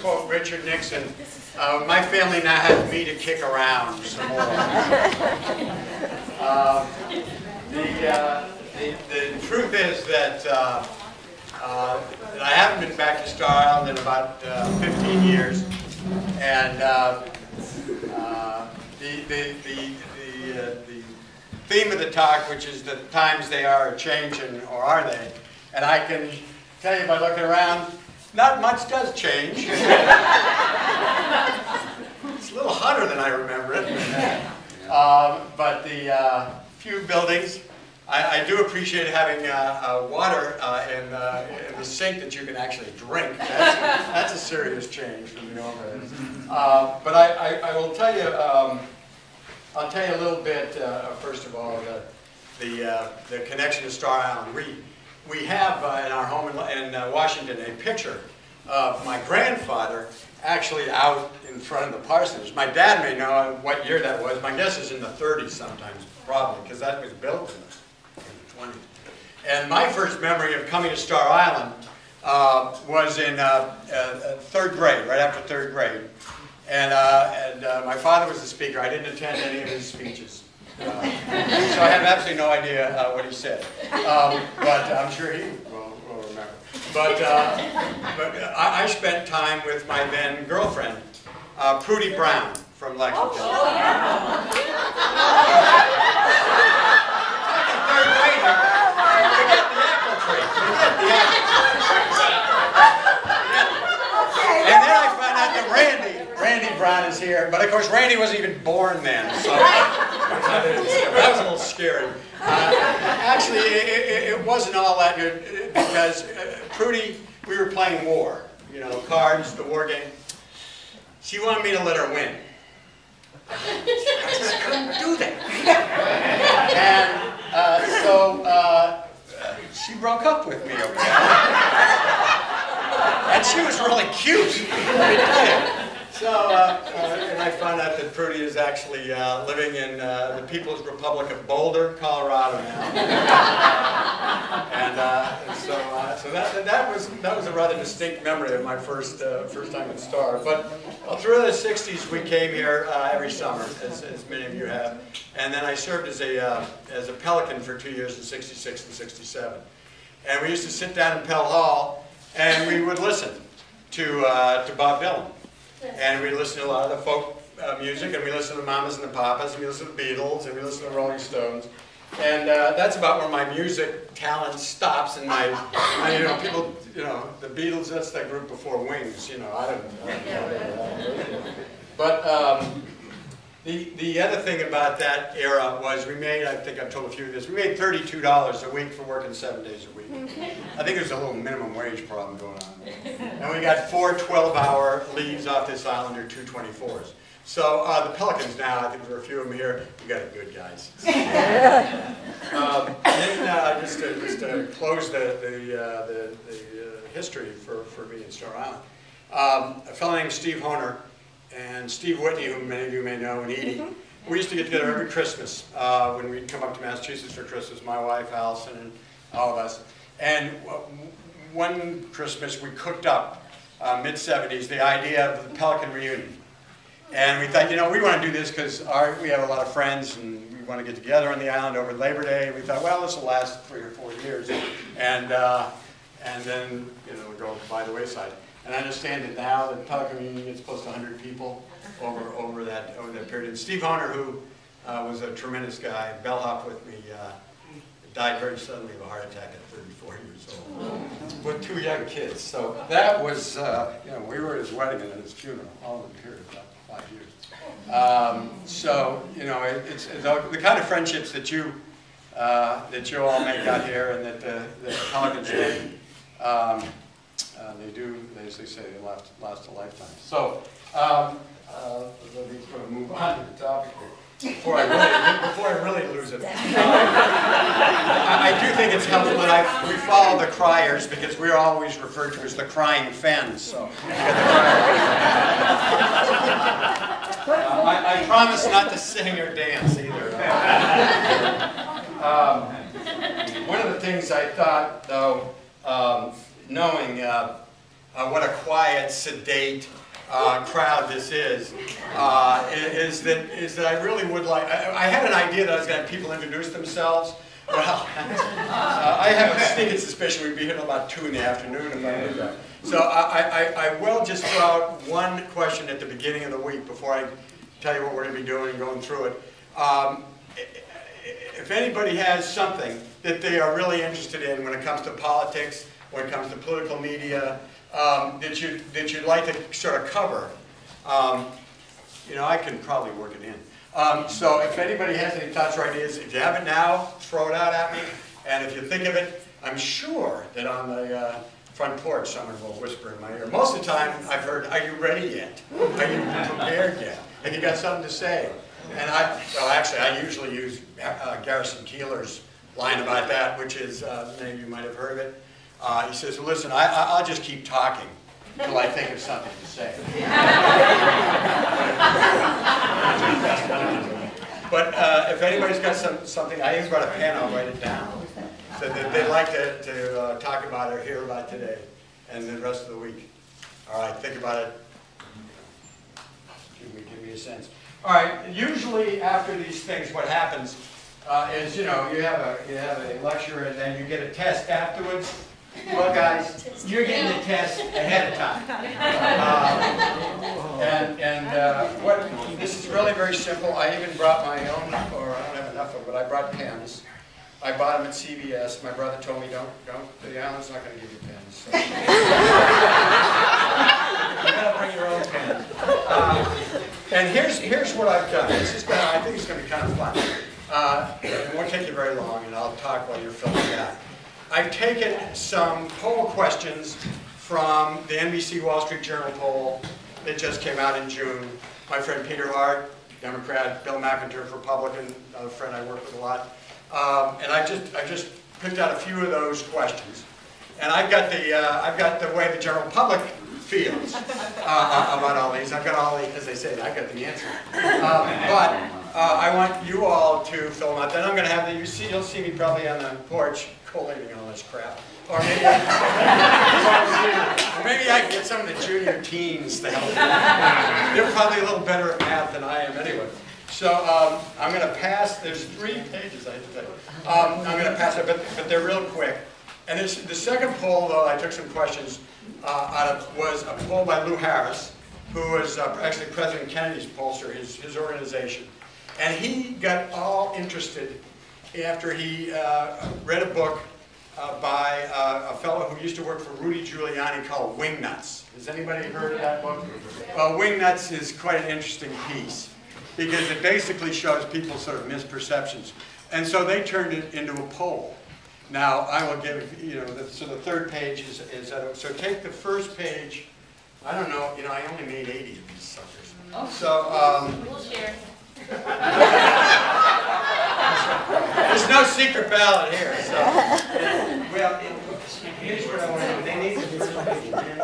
quote Richard Nixon, my family now has me to kick around some more. The truth is that I haven't been back to Star Island in about 15 years, and the theme of the talk, which is the times they are changing, or are they? And I can tell you by looking around, not much does change. It's a little hotter than I remember it. But the few buildings, I do appreciate having water in the sink that you can actually drink. That's a serious change from the old days. But I will tell you, I'll tell you a little bit, first of all, the connection to Star Island. We have in our home in Washington a picture of my grandfather actually out in front of the parsonage. My dad may know what year that was. My guess is in the 30s sometimes, probably, because that was built in the 20s. And my first memory of coming to Star Island was in 3rd grade, right after 3rd grade. And my father was the speaker. I didn't attend any of his speeches. So I have absolutely no idea what he said. But I'm sure he will remember. But I spent time with my then girlfriend, Prudy Brown from Lexington. Oh, yeah. Third grade, forget the apple tree. Forget the apple tree. And then I found out that Randy Brown is here. But of course, Randy wasn't even born then. So that was a little scary. Actually, it wasn't all that good because Prudy, we were playing war, you know, cards, the war game. She wanted me to let her win. I just couldn't do that. And so she broke up with me over that. And she was really cute. So, and I found out that Prudy is actually living in the People's Republic of Boulder, Colorado now. And so that was a rather distinct memory of my first time at Star. But through the 60s, we came here every summer, as many of you have. And then I served as a Pelican for 2 years in '66 and '67. And we used to sit down in Pell Hall, and we would listen to Bob Dylan. And we listened to a lot of the folk music, and we listened to the Mamas and the Papas, and we listened to the Beatles, and we listened to the Rolling Stones. And that's about where my music talent stops. And you know, people, you know, the Beatles, that's that group before Wings, you know, I don't know. But the other thing about that era was we made, I think I've told a few of this, we made $32 a week for working 7 days a week. I think there's a little minimum wage problem going on. And we got 4 12-hour leaves off this island, or 2 24s. So the Pelicans now, I think there are a few of them here, we got good guys. Then just to close the history for me in Star Island, a fellow named Steve Honer and Steve Whitney, who many of you may know, and Edie, we used to get together every Christmas when we'd come up to Massachusetts for Christmas, my wife, Allison, and all of us. And one Christmas we cooked up, mid-70s, the idea of the Pelican reunion. And we thought, you know, we want to do this because we have a lot of friends and we want to get together on the island over Labor Day. We thought, well, this will last 3 or 4 years. And then, you know, go by the wayside. And I understand that now the Pelican reunion gets close to 100 people over that period. And Steve Honer, who was a tremendous guy, bellhop with me, died very suddenly of a heart attack at 34 years old with 2 young kids. So that was, you know, we were at his wedding and at his funeral, all in a period of about 5 years. So, you know, it's the kind of friendships that you all make out here and that the Pelicans make. They do, as they say, they last a lifetime. So, let me sort of move on to the topic here. Before I really lose it. I do think it's helpful that we follow the criers, because we're always referred to as the crying Fenns. So, I promise not to sing or dance either. One of the things I thought, though, knowing what a quiet, sedate crowd this is that I really would like, I had an idea that I was going to have people introduce themselves. Well, I have a sneaking suspicion we'd be here till about 2 in the afternoon if I did that. So I will just throw out one question at the beginning of the week before I tell you what we're going to be doing and going through it. If anybody has something that they are really interested in when it comes to politics, when it comes to political media, that you'd like to sort of cover, you know, I can probably work it in. So if anybody has any thoughts or ideas, if you have it now, throw it out at me. And if you think of it, I'm sure that on the front porch someone will whisper in my ear. Most of the time I've heard, "Are you ready yet? Are you prepared yet? Have you got something to say?" And well, actually, I usually use Garrison Keillor's line about that, which is, many of you might have heard of it. He says, "Well, listen, I'll just keep talking until I think of something to say." But if anybody's got something, I even brought a pen, I'll write it down, so that they'd like to talk about or hear about today and the rest of the week. All right, think about it. Give me a sense. All right, usually after these things, what happens is, you know, you have a lecture and then you get a test afterwards. Well, guys, you're getting the test ahead of time. This is really very simple. I even brought my own, or I don't have enough of it, but I brought pens. I bought them at CVS. My brother told me, don't, the island's not going to give you pens. So. You got to bring your own pen. And here's what I've done. This is I think it's going to be kind of fun. It won't take you very long, and I'll talk while you're filling it out. I've taken some poll questions from the NBC Wall Street Journal poll that just came out in June. My friend Peter Hart, Democrat, Bill McIntyre, Republican, another friend I work with a lot. And I just picked out a few of those questions. And I've got the way the general public feels about all these. I've got all the, as they say, I've got the answer. But I want you all to fill them out. Then I'm going to have you'll see me probably on the porch collating all this crap. Or maybe I can get some of the junior teens to help me. They're probably a little better at math than I am anyway. So I'm going to pass, there's 3 pages I have to take. I'm going to pass it, but they're real quick. And the second poll, though, I took some questions was a poll by Lou Harris, who was actually President Kennedy's pollster, his organization. And he got all interested after he read a book by a fellow who used to work for Rudy Giuliani called Wingnuts. Has anybody heard of that book? Well, Wingnuts is quite an interesting piece because it basically shows people's sort of misperceptions. And so they turned it into a poll. Now, I will give, you know, so the third page is so take the first page. I don't know, you know, I only made 80 of these suckers. Oh. So, we'll share. There's no secret ballot here. So, well, here's what I want to do. They need to